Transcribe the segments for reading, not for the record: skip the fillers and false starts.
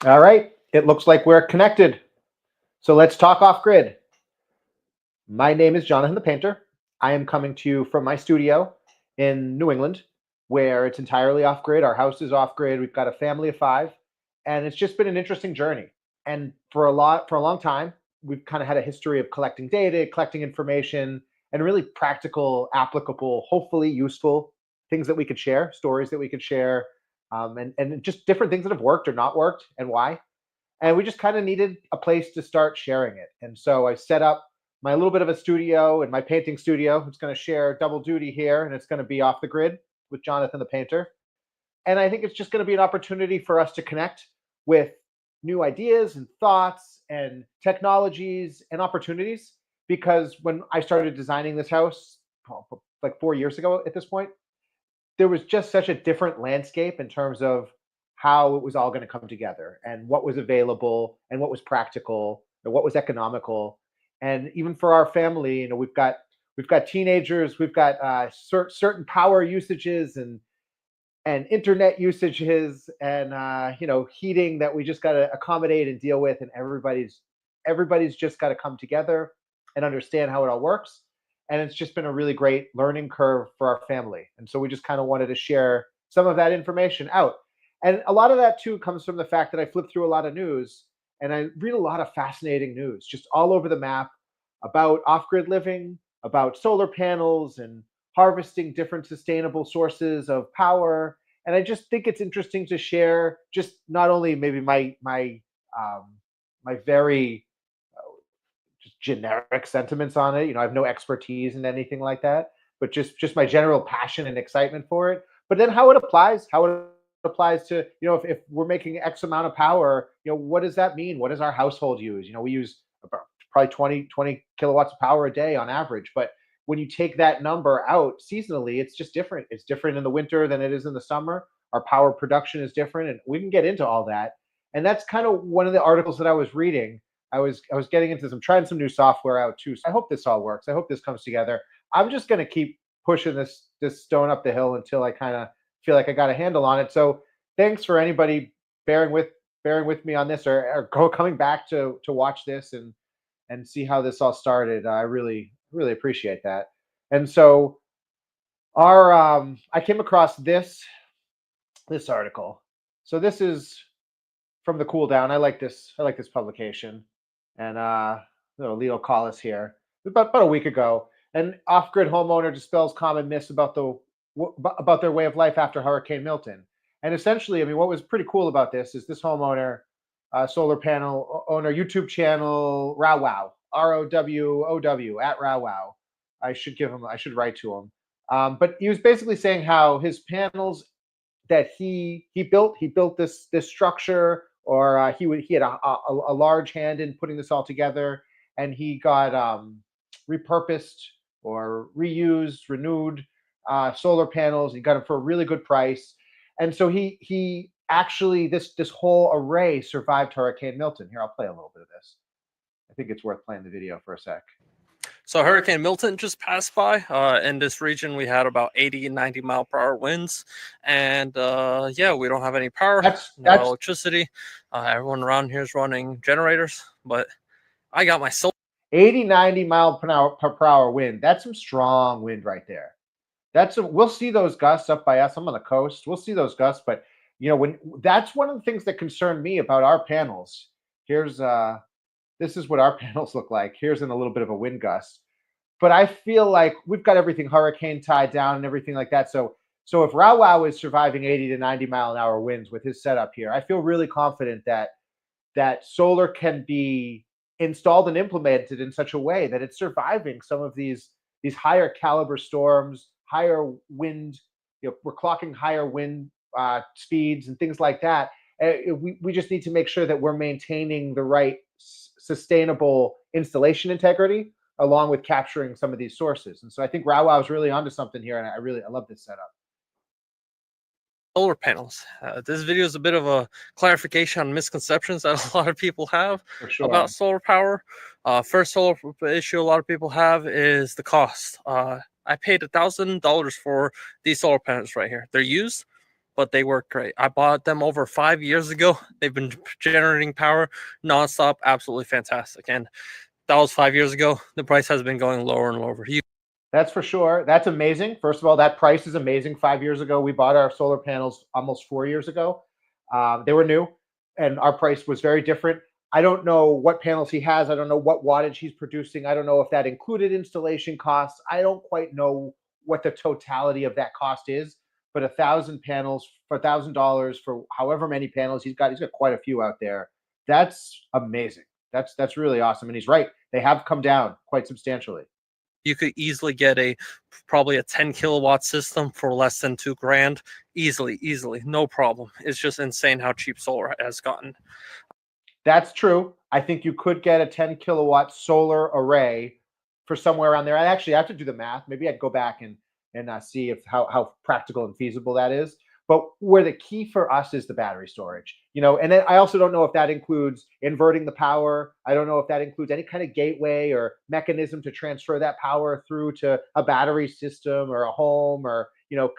All right, it looks like we're connected. So let's talk off grid. My name is Jonathan the Painter. I am coming to you from my studio in New England, where it's entirely off grid. Our house is off grid. We've got a family of five, and it's just been an interesting journey. And for a long time, we've kind of had a history of collecting data, collecting information, and really practical, applicable, hopefully useful things that we could share, stories that we could share, and just different things that have worked or not worked and why. And we just kind of needed a place to start sharing it. And so I set up my little bit of a studio and my painting studio. It's going to share double duty here, and it's going to be off the grid with Jonathan the Painter. And I think it's just going to be an opportunity for us to connect with new ideas and thoughts and technologies and opportunities. Because when I started designing this house, like 4 years ago at this point, there was just such a different landscape in terms of how it was all going to come together and what was available and what was practical and what was economical. And even for our family, we've got teenagers, we've got certain power usages and internet usages and heating that we just got to accommodate and deal with, and everybody's just got to come together and understand how it all works. And it's just been a really great learning curve for our family, and so we just kind of wanted to share some of that information out. And a lot of that too comes from the fact that I flip through a lot of news and I read a lot of fascinating news just all over the map about off-grid living, about solar panels and harvesting different sustainable sources of power. And I just think it's interesting to share just not only maybe um, my very just generic sentiments on it. I have no expertise in anything like that, but just my general passion and excitement for it. But then how it applies to, if we're making X amount of power, what does that mean? What does our household use? We use about probably 20 kilowatts of power a day on average. But when you take that number out seasonally, it's just different. It's different in the winter than it is in the summer. Our power production is different, and we can get into all that. And that's kind of one of the articles that I was reading. I was getting into this. I'm trying some new software out too. So I hope this all works. I hope this comes together. I'm just going to keep pushing this stone up the hill until I kind of feel like I got a handle on it. So thanks for anybody bearing with me on this, or coming back to watch this and see how this all started. I really appreciate that. And so our I came across this article. So this is from the Cool Down. I like this. I like this publication. And Leo Collis here about a week ago. An off-grid homeowner dispels common myths about their way of life after Hurricane Milton. And essentially, I mean, what was pretty cool about this is this homeowner, solar panel owner, YouTube channel, Rowow, ROWOW at Rowow. I should write to him. But he was basically saying how his panels that he built this structure, or he had a large hand in putting this all together, and he got repurposed or reused, renewed solar panels. He got them for a really good price, and so he actually this whole array survived Hurricane Milton. Here, I'll play a little bit of this. I think it's worth playing the video for a sec. So Hurricane Milton just passed by. In this region, we had about 80 and 90 mile per hour winds. And yeah, we don't have any power, no electricity. Everyone around here is running generators. But I got my solar. 80, 90 mile per hour wind. That's some strong wind right there. We'll see those gusts up by us. I'm on the coast. We'll see those gusts. But, when that's one of the things that concern me about our panels. This is what our panels look like. Here's in a little bit of a wind gust. But I feel like we've got everything hurricane tied down and everything like that. So if Rowow is surviving 80 to 90 mile an hour winds with his setup here, I feel really confident that solar can be installed and implemented in such a way that it's surviving some of these higher caliber storms, higher wind. We're clocking higher wind speeds and things like that. We just need to make sure that we're maintaining the right sustainable installation integrity along with capturing some of these sources. And so I think Rowow is really onto something here, and I love this setup. Solar panels. This video is a bit of a clarification on misconceptions that a lot of people have about solar power. First solar issue a lot of people have is the cost. I paid $1,000 for these solar panels right here. They're used. but they work great. I bought them over 5 years ago. They've been generating power nonstop, absolutely fantastic. And that was 5 years ago. The price has been going lower and lower. That's for sure. That's amazing. First of all, that price is amazing. 5 years ago, we bought our solar panels almost 4 years ago. They were new, and our price was very different. I don't know what panels he has. I don't know what wattage he's producing. I don't know if that included installation costs. I don't quite know what the totality of that cost is. But 1,000 panels for $1,000 for however many panels he's got quite a few out there. That's amazing. That's really awesome. And he's right. They have come down quite substantially. You could easily get probably a 10 kilowatt system for less than $2,000. Easily, no problem. It's just insane how cheap solar has gotten. That's true. I think you could get a 10 kilowatt solar array for somewhere around there. I actually have to do the math. Maybe I'd go back and see if how practical and feasible that is. But where the key for us is the battery storage, and then I also don't know if that includes inverting the power. I don't know if that includes any kind of gateway or mechanism to transfer that power through to a battery system or a home or,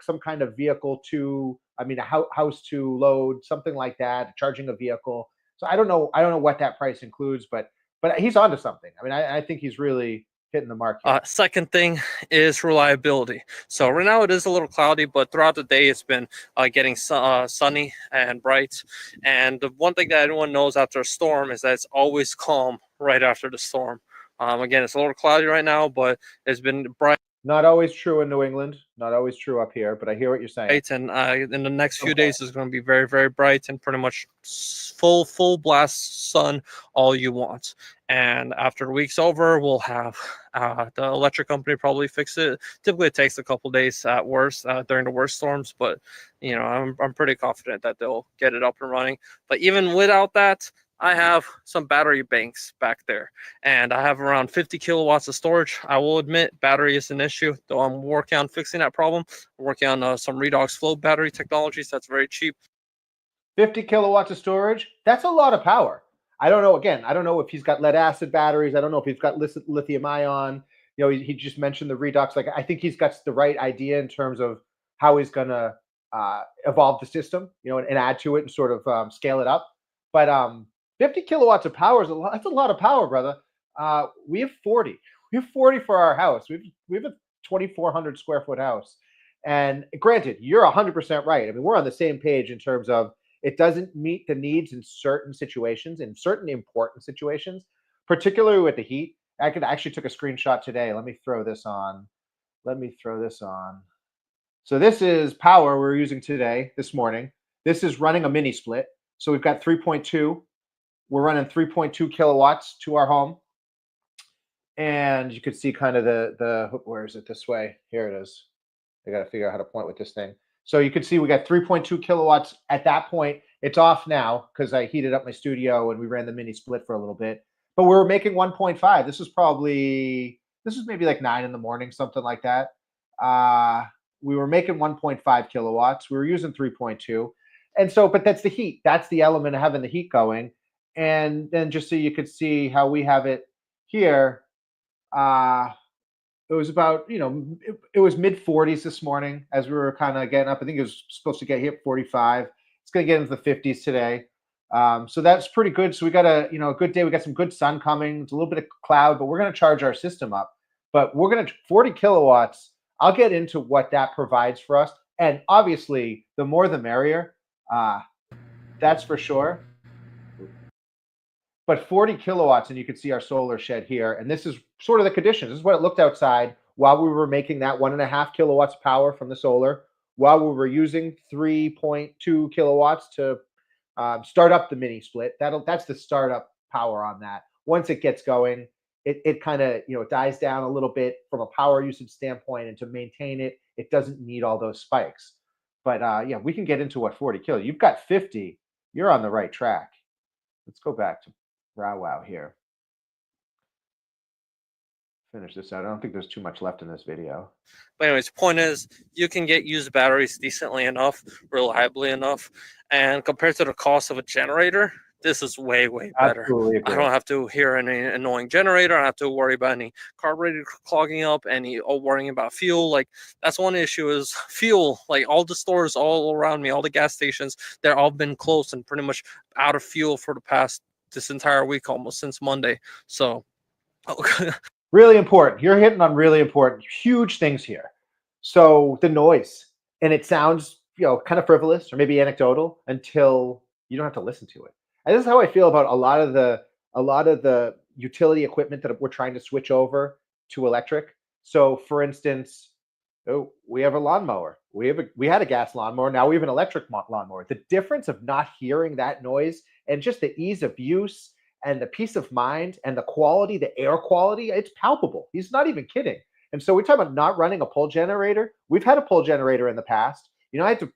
some kind of vehicle a house to load, something like that, charging a vehicle. So I don't know what that price includes, but he's onto something. I think he's really hitting the mark here. Second thing is reliability. So right now it is a little cloudy, but throughout the day it's been getting sunny and bright. And the one thing that everyone knows after a storm is that it's always calm right after the storm. Again, it's a little cloudy right now, but it's been bright. Not always true in New England, not always true up here, but I hear what you're saying. Right, and in the next few days is going to be very, very bright and pretty much full blast sun all you want. And after the week's over, we'll have the electric company probably fix it. Typically, it takes a couple days at worst during the worst storms, but I'm pretty confident that they'll get it up and running. But even without that, I have some battery banks back there, and I have around 50 kilowatts of storage. I will admit battery is an issue, though I'm working on fixing that problem. I'm working on some redox flow battery technologies that's very cheap. 50 kilowatts of storage, that's a lot of power. I don't know, again, I don't know if he's got lead acid batteries. I don't know if he's got lithium ion. He just mentioned the redox. Like, I think he's got the right idea in terms of how he's going to evolve the system, and add to it and sort of scale it up. But 50 kilowatts of power is that's a lot of power, brother. We have 40. We have 40 for our house. We have a 2,400 square foot house. And granted, you're 100% right. We're on the same page in terms of it doesn't meet the needs in certain situations, in certain important situations, particularly with the heat. I actually took a screenshot today. Let me throw this on. So this is power we're using this morning. This is running a mini split. So we've got 3.2. We're running 3.2 kilowatts to our home. And you could see kind of where is it this way? Here it is. I got to figure out how to point with this thing. So you can see we got 3.2 kilowatts at that point. It's off now because I heated up my studio and we ran the mini split for a little bit. But we were making 1.5. This was maybe like 9 in the morning, something like that. We were making 1.5 kilowatts. We were using 3.2. And so, but that's the heat. That's the element of having the heat going. And then just so you could see how we have it here, it was about, it was mid 40s this morning as we were kind of getting up. I think it was supposed to get hit 45. It's going to get into the 50s today. So that's pretty good. So we got a good day. We got some good sun coming. It's a little bit of cloud, but we're going to charge our system up. But we're going to 40 kilowatts. I'll get into what that provides for us. And obviously, the more the merrier. That's for sure. But 40 kilowatts, and you can see our solar shed here. And this is sort of the conditions. This is what it looked outside while we were making that 1.5 kilowatts of power from the solar, while we were using 3.2 kilowatts to start up the mini split. That's the startup power on that. Once it gets going, it kind of dies down a little bit from a power usage standpoint, and to maintain it, it doesn't need all those spikes. But yeah, we can get into what 40 kilo. You've got 50. You're on the right track. Let's go back to Wow here. Finish this out. I don't think there's too much left in this video. But anyways, the point is you can get used batteries decently enough, reliably enough, and compared to the cost of a generator, this is way, way better. Absolutely I agree. don't have to hear any annoying generator. I don't have to worry about any carburetor clogging up, any worrying about fuel. Like, that's one issue is fuel. Like, all the stores all around me, all the gas stations, they're all been closed and pretty much out of fuel for the past this entire week, almost since Monday. So Really important. You're hitting on really important, huge things here. So the noise, and it sounds, kind of frivolous or maybe anecdotal until you don't have to listen to it. And this is how I feel about a lot of the utility equipment that we're trying to switch over to electric. So, for instance, we have a lawnmower. We had a gas lawnmower. Now we have an electric lawnmower. The difference of not hearing that noise and just the ease of use and the peace of mind and the quality, the air quality, it's palpable. He's not even kidding. And so we're talking about not running a pull generator. We've had a pull generator in the past. I had to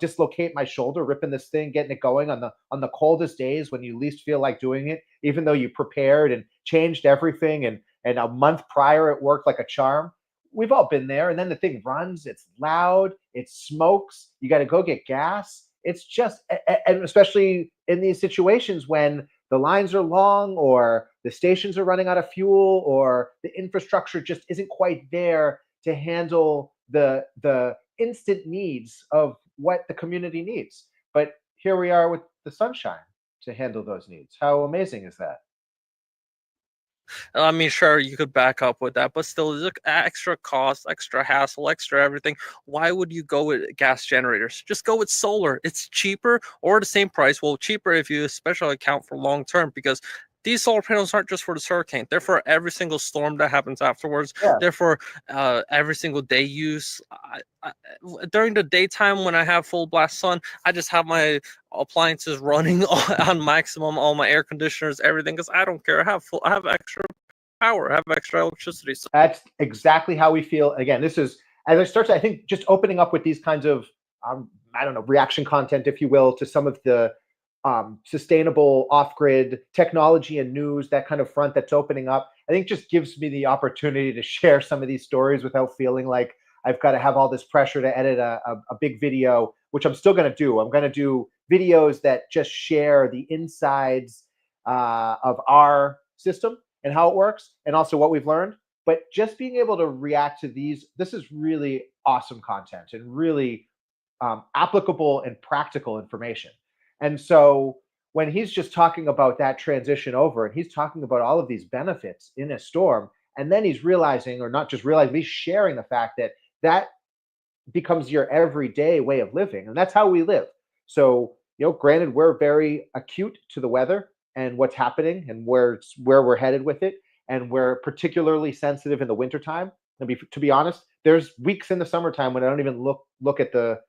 dislocate my shoulder, ripping this thing, getting it going on the coldest days when you least feel like doing it, even though you prepared and changed everything and a month prior it worked like a charm. We've all been there. And then the thing runs, it's loud, it smokes, you got to go get gas. It's just, and especially in these situations when the lines are long or the stations are running out of fuel or the infrastructure just isn't quite there to handle the instant needs of what the community needs. But here we are with the sunshine to handle those needs. How amazing is that? I mean, sure, you could back up with that, but still, there's extra cost, extra hassle, extra everything. Why would you go with gas generators? Just go with solar. It's cheaper or the same price. Well, cheaper if you especially account for long term, because these solar panels aren't just for this hurricane. They're for every single storm that happens afterwards. Yeah. They're for every single day use. During the daytime when I have full blast sun, I just have my appliances running on maximum, all my air conditioners, everything, because I don't care. I have extra power, I have extra electricity. So That's exactly how we feel. Again, this is, as I start to, I think, just opening up with these kinds of, I don't know, reaction content, if you will, to some of the sustainable off-grid technology and news, that kind of front that's opening up, I think just gives me the opportunity to share some of these stories without feeling like I've got to have all this pressure to edit a big video, which I'm still going to do. I'm going to do videos that just share the insides of our system and how it works and also what we've learned. But just being able to react to these, this is really awesome content and really applicable and practical information. And so when he's just talking about that transition over and he's talking about all of these benefits in a storm, and then he's realizing, or not just realizing, he's sharing the fact that that becomes your everyday way of living. And that's how we live. So, granted, we're very acute to the weather and what's happening and where we're headed with it. And we're particularly sensitive in the wintertime. To be honest, there's weeks in the summertime when I don't even look at the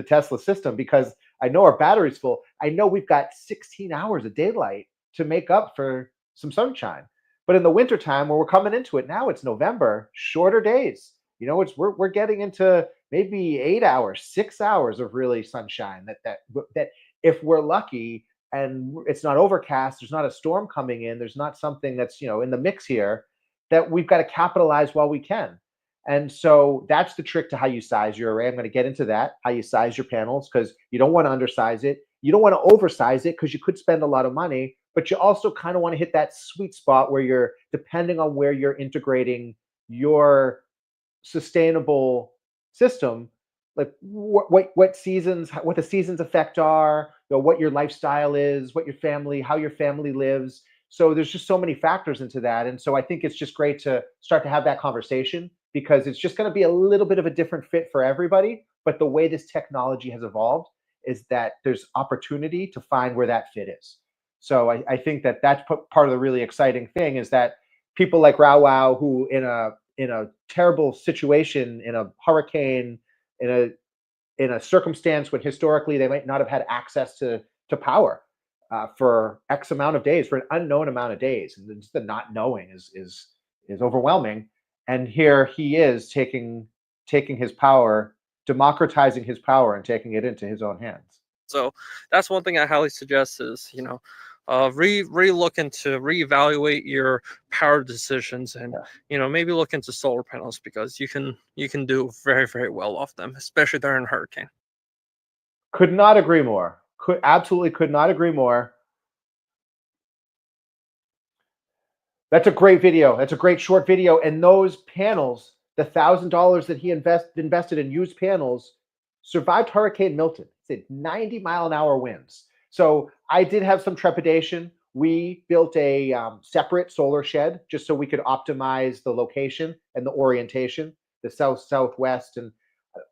Tesla system because I know our battery's full. I know we've got 16 hours of daylight to make up for some sunshine. But in the wintertime, where we're coming into it now, it's November, shorter days. We're getting into maybe 8 hours, 6 hours of really sunshine. That if we're lucky and it's not overcast, there's not a storm coming in, there's not something that's in the mix here, that we've got to capitalize while we can. And so that's the trick to how you size your array. I'm going to get into that, how you size your panels, because you don't want to undersize it. You don't want to oversize it because you could spend a lot of money, but you also kind of want to hit that sweet spot where you're, depending on where you're integrating your sustainable system, like what seasons, what the seasons effect are, what your lifestyle is, what your family, how your family lives. So there's just so many factors into that. And so I think it's just great to start to have that conversation because it's just going to be a little bit of a different fit for everybody. But the way this technology has evolved is that there's opportunity to find where that fit is. So I think that's part of the really exciting thing is that people like Rao Wow, who in a terrible situation, in a hurricane, in a circumstance when historically they might not have had access to power for X amount of days, for an unknown amount of days, and just the not knowing is overwhelming. And here he is taking his power, democratizing his power, and taking it into his own hands. So that's one thing I highly suggest is re-look into reevaluate your power decisions and maybe look into solar panels because you can do very, very well off them, especially during a hurricane. Could not agree more. Absolutely could not agree more. That's a great video. That's a great short video. And those panels, the $1,000 that he invested in used panels, survived Hurricane Milton. It's 90-mile-an-hour winds. So I did have some trepidation. We built a separate solar shed just so we could optimize the location and the orientation, the south-southwest. And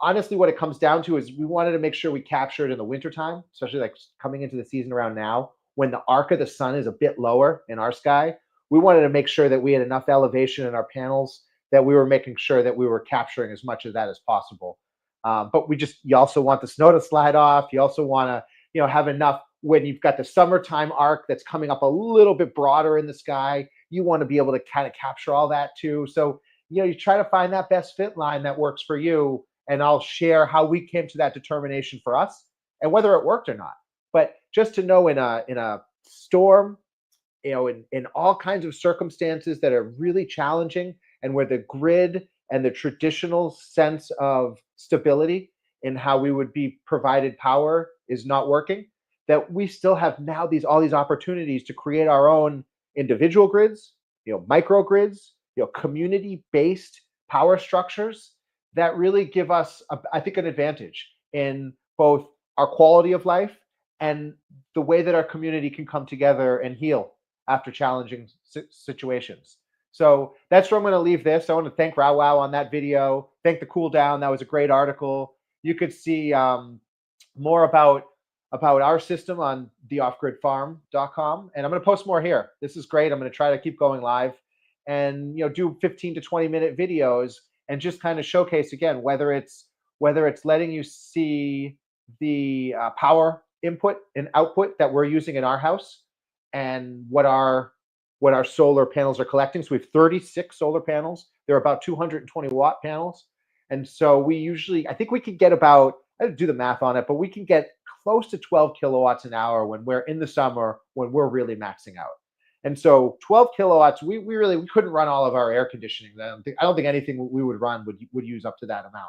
honestly, what it comes down to is we wanted to make sure we capture it in the wintertime, especially like coming into the season around now, when the arc of the sun is a bit lower in our sky. We wanted to make sure that we had enough elevation in our panels that we were making sure that we were capturing as much of that as possible. But you also want the snow to slide off. You also want to, have enough when you've got the summertime arc that's coming up a little bit broader in the sky. You want to be able to kind of capture all that too. So, you try to find that best fit line that works for you. And I'll share how we came to that determination for us and whether it worked or not. But just to know in a storm, in all kinds of circumstances that are really challenging and where the grid and the traditional sense of stability in how we would be provided power is not working, that we still have now all these opportunities to create our own individual grids, microgrids, community-based power structures that really give us, I think, an advantage in both our quality of life and the way that our community can come together and heal after challenging situations. So that's where I'm going to leave this. I want to thank Wow on that video. Thank the Cool Down. That was a great article. You could see more about our system on theoffgridfarm.com. And I'm going to post more here. This is great. I'm going to try to keep going live and do 15 to 20-minute videos and just kind of showcase again whether it's letting you see the power input and output that we're using in our house and what our solar panels are collecting. So we have 36 solar panels. They're about 220 watt panels. And so I think we could get about, I didn't do the math on it, but we can get close to 12 kilowatts an hour when we're in the summer, when we're really maxing out. And so 12 kilowatts, we couldn't run all of our air conditioning. I don't think anything we would run would use up to that amount.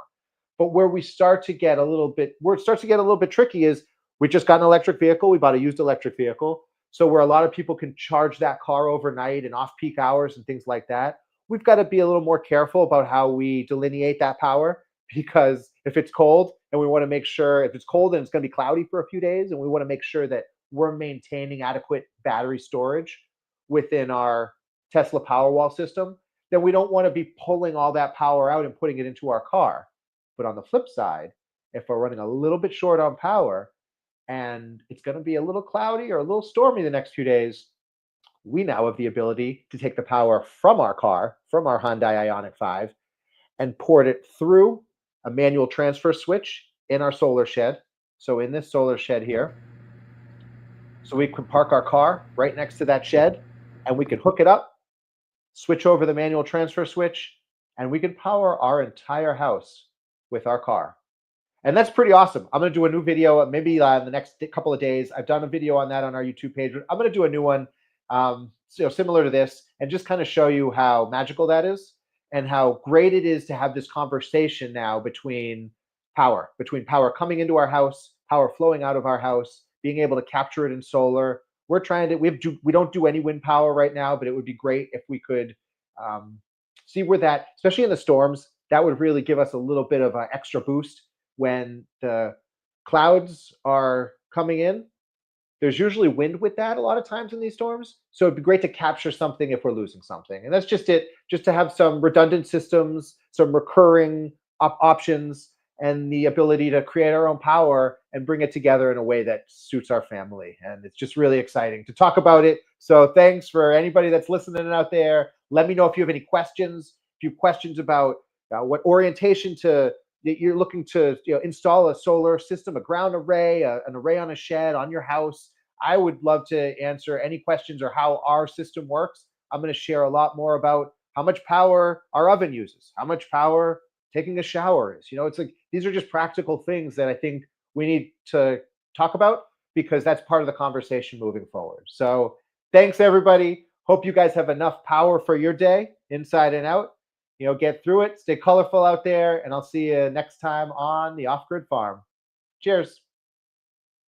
But where it starts to get a little bit tricky is we just got an electric vehicle. We bought a used electric vehicle. So where a lot of people can charge that car overnight and off-peak hours and things like that, we've got to be a little more careful about how we delineate that power, because if it's cold and we want to make sure, if it's cold and it's going to be cloudy for a few days, and we want to make sure that we're maintaining adequate battery storage within our Tesla Powerwall system, then we don't want to be pulling all that power out and putting it into our car. But on the flip side, if we're running a little bit short on power, and it's going to be a little cloudy or a little stormy the next few days, we now have the ability to take the power from our car, from our Hyundai Ioniq 5, and port it through a manual transfer switch in our solar shed. So in this solar shed here, so we can park our car right next to that shed, and we can hook it up, switch over the manual transfer switch, and we can power our entire house with our car. And that's pretty awesome. I'm going to do a new video maybe in the next couple of days. I've done a video on that on our YouTube page. I'm going to do a new one similar to this and just kind of show you how magical that is and how great it is to have this conversation now between power coming into our house, power flowing out of our house, being able to capture it in solar. We don't do any wind power right now, but it would be great if we could see where that, especially in the storms, that would really give us a little bit of an extra boost. When the clouds are coming in, there's usually wind with that a lot of times in these storms. So it'd be great to capture something if we're losing something. And that's just it, just to have some redundant systems, some recurring options, and the ability to create our own power and bring it together in a way that suits our family. And it's just really exciting to talk about it. So thanks for anybody that's listening out there. Let me know if you have any questions. If you have questions about what orientation you're looking to install a solar system, a ground array, an array on a shed, on your house. I would love to answer any questions or how our system works. I'm going to share a lot more about how much power our oven uses, how much power taking a shower is. It's like these are just practical things that I think we need to talk about, because that's part of the conversation moving forward. So thanks, everybody. Hope you guys have enough power for your day, inside and out. Get through it, stay colorful out there, and I'll see you next time on the Off-Grid Farm. Cheers.